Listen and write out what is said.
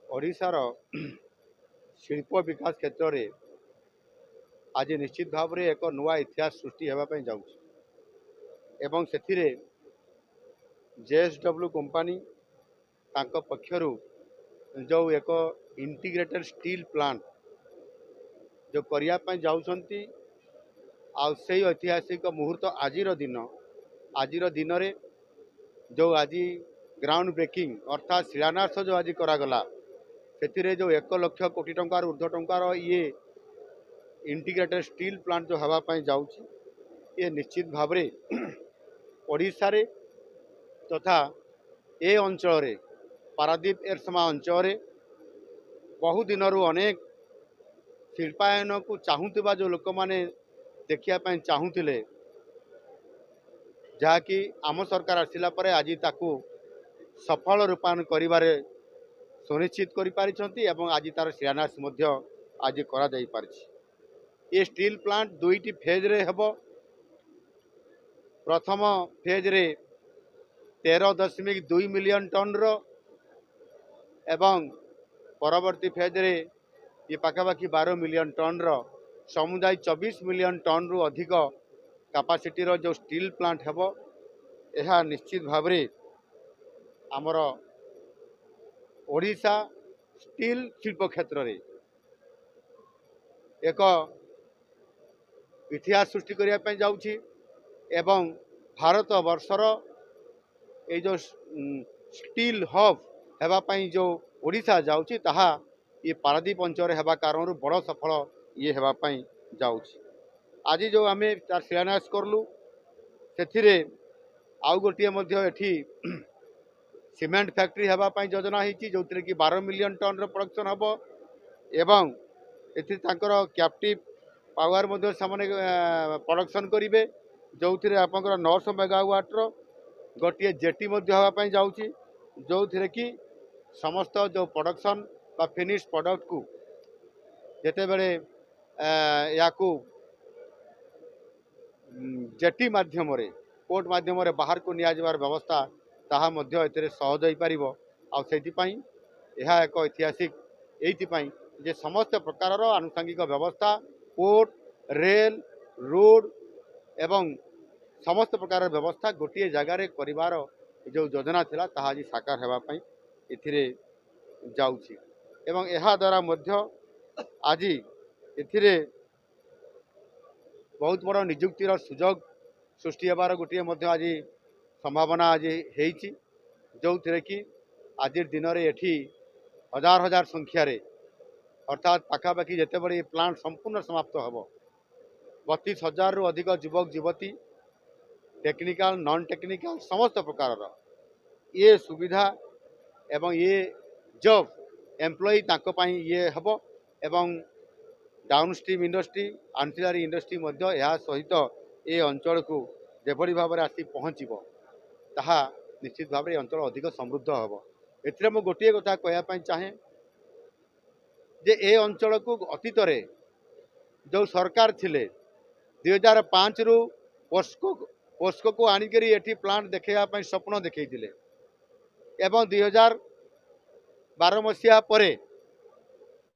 ओडिशार शिल्प विकास क्षेत्र में आज निश्चित भाव में एक नुआ इतिहास सृष्टि होगापी जाऊँ से जेएसडब्ल्यू कंपानी पक्षर जो एक इंटीग्रेटेड स्टील प्लांट जो करने जाऊँगी से ऐतिहासिक मुहूर्त आज दिन जो आज ग्राउंड ब्रेकिंग अर्थात शिलान्यास जो आज करागला से जो 1,00,000 कोटी टंकार ऊर्ध्व टंकार ये इंटीग्रेटेड स्टील प्लांट जो हवापाई जाऊँगी ये निश्चित भाव ओडिशा रे तथा ए अंचल पारादीप एरसमा अंचल बहु दिन अनेक शिल्पायन को चाहूबा जो लोक मैंने देखापी चाहूले जहाँकि आम सरकार आसला आज ताकू सफल रूपायन करिबारे सुनिश्चित करि आज तार शिलान्यास आज करा जाई पारिछि। ये स्टील प्लांट दुईटी फेज रे हेबो। प्रथम फेज रे 13.2 मिलियन टन रो एवं परवर्ती फेज रे ये पाखापाखि 12 मिलियन टन रो समुदाय 24 मिलियन टन रु अधिक कैपेसिटी रो जो स्टील प्लांट हेबो यह निश्चित भाव रे आमर ओडिशा स्टील शिल्प क्षेत्र रे एक इतिहास सृष्टि करने जाऊँगी एवं भारत वर्षर ये जो स्टील हब हेबापी जो ओडिशा जाऊँगी ताहा ये पारादीप अंचल हेबा कारण बड़ सफल ये हेबापी जाऊँगी। आज जो आम तार शिलान्यास करलु से आउ गोटे एठी सीमेंट फैक्ट्री हेबापी योजना होती जो कि 12 मिलियन टन रो प्रोडक्शन हम एवं एथि कैप्टिव पावर प्रोडक्शन करेंगे जो थे आप 900 मेगावाट रो गोटे जेटी हाँपाई जाऊँगी जो थे कि समस्त जो प्रोडक्शन बा फिनिश प्रोडक्ट को जिते बड़े या जेटी माध्यम पोर्ट माध्यम बाहर को निया जबार व्यवस्था ताहा मध्य एते सहज हो पार एक ऐतिहासिक ये जे समस्त प्रकार आनुषंगिक व्यवस्था पोर्ट रेल रोड एवं समस्त प्रकार व्यवस्था गोटे जगार परिवार जो योजना थिला ताहा आज साकार हेबापी एथिरे जाउछि एवं एहा द्वारा मध्य आज एथिरे बहुत बड़ निजुक्तिर सुजोग सृष्टि होबार गोटे आज संभावना आज होती जो थे कि आज दिन में एठी हजार हजार संख्यार अर्थात पाखापाखि जिते बड़े प्लांट संपूर्ण समाप्त हम 32,000 रु अधिक युवक युवती टेक्निकल नॉन टेक्निकल समस्त प्रकार ये सुविधा एवं ये जॉब एम्प्लॉई ये हम एवं डाउनस्ट्रीम इंडस्ट्री आंसिलरी इंडस्ट्री यह सहित ये अंचल को जेभली भाव में आसी पहुँचब ताहा निश्चित भाव में अंचल अधिक समृद्ध हम एथिरे मु गोटे कथा कहवाई चाहे जे ए अंचल को अतीत जो सरकार थिले 2005 रु पोस्को को आनिकरी एठी प्लांट देखापी स्वप्न देखते एवं 2012 मसीहा परे